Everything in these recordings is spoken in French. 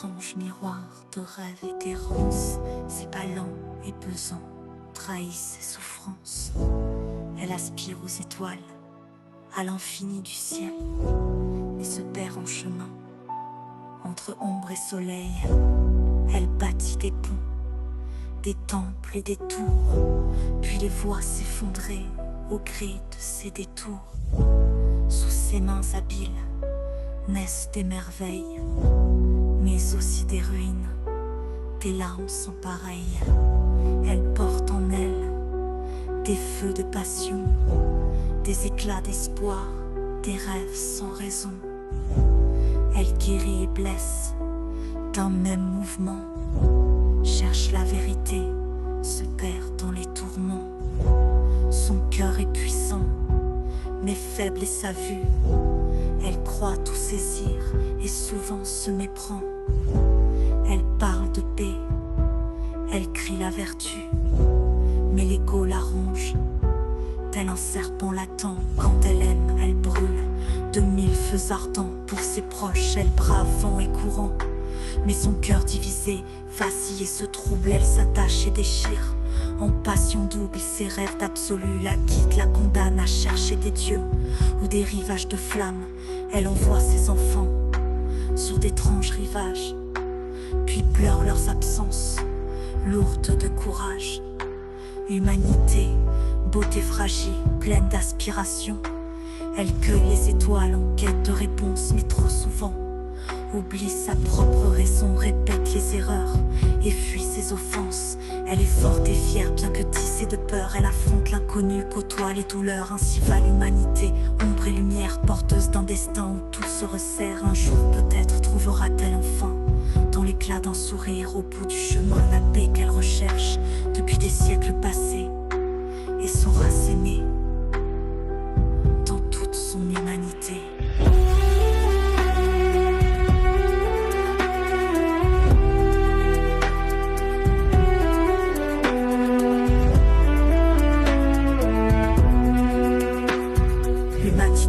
étrange miroir de rêve et d'errance, ses ballons et pesants trahissent ses souffrances. Elle aspire aux étoiles, à l'infini du ciel, et se perd en chemin. Entre ombre et soleil, elle bâtit des ponts, des temples et des tours, puis les voit s'effondrer au gré de ses détours. Sous ses mains habiles naissent des merveilles, mais aussi des ruines, des larmes sans pareilles. Elle porte en elle des feux de passion, des éclats d'espoir, des rêves sans raison. Elle guérit et blesse d'un même mouvement, cherche la vérité, se perd dans les tourments. Son cœur est puissant, mais faible est sa vue. Elle croit tout saisir et souvent se méprend. Elle parle de paix, elle crie la vertu, mais l'ego la ronge. Tel un serpent latent, quand elle aime, elle brûle de mille feux ardents. Pour ses proches, elle brave vent et courant, mais son cœur divisé vacille et se trouble. Elle s'attache et déchire en passion double. Ses rêves d'absolu la quittent, la condamnent à chercher des dieux ou des rivages de flammes. Elle envoie ses enfants sur d'étranges rivages, puis pleure leurs absences, lourdes de courage. Humanité, beauté fragile, pleine d'aspiration, elle cueille les étoiles en quête de réponses, mais trop souvent oublie sa propre raison, répète les erreurs et fuit ses offenses. Elle est forte et fière, bien que tissée de peur. Elle affronte l'inconnu, côtoie les douleurs. Ainsi va l'humanité, ombre et lumière, porteuse d'un destin où tout se resserre. Un jour peut-être trouvera-t-elle enfin, dans l'éclat d'un sourire, au bout du chemin, la paix qu'elle recherche depuis des siècles passés, et saura s'aimer dans toute son humanité.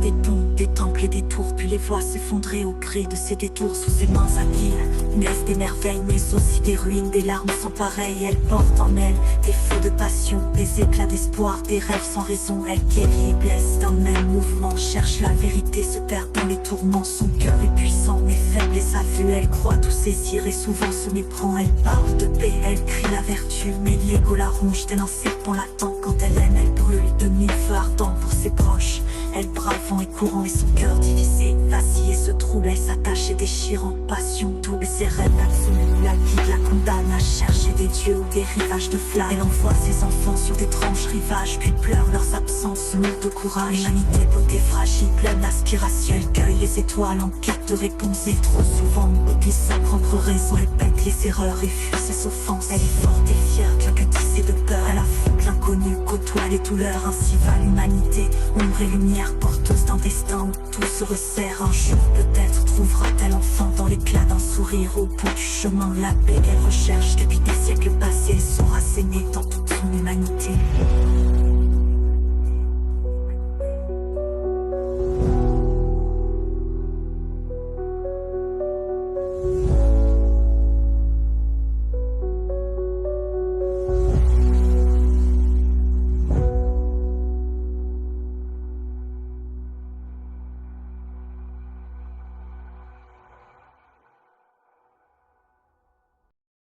Des ponts, des temples et des tours, puis les voit s'effondrer au gré de ses détours. Sous ses mains habiles naissent des merveilles, mais aussi des ruines, des larmes sans pareilles. Elle porte en elle des feux de passion, des éclats d'espoir, des rêves sans raison. Elle guérit et blesse d'un même mouvement, cherche la vérité, se perd dans les tourments. Son cœur est puissant, mais faible est sa vue. Elle croit tout saisir et souvent se méprend. Elle parle de paix, elle crie la vertu, mais l'ego la ronge tel un serpent latent. Quand elle aime, elle brûle de mille feux ardents. Pour ses proches, elle brave vent et courant, et son cœur divisé vacille et se trouble. Elle s'attache et déchire en passion double. Ses rêves absolus la guident, la condamnent à chercher des dieux ou des rivages de flammes. Elle envoie ses enfants sur d'étranges rivages, puis pleure leurs absences, lourdes de courage. Humanité, beauté fragile, pleine d'aspiration, elle cueille les étoiles en quête de réponses, et trop souvent oublie sa propre raison. Elle pète les erreurs et fuit ses offenses. Elle est forte et fière, bien que tissée de peur. Elle affronte l'inconnu, côtoie les douleurs. Ainsi va l'humanité, ombre et lumière, porteuse d'un destin où tout se resserre. Un jour peut-être trouvera-t-elle enfin, dans l'éclat d'un sourire, au bout du chemin, la paix qu'elle recherche depuis des siècles passés, saura s'aimer dans toute son humanité.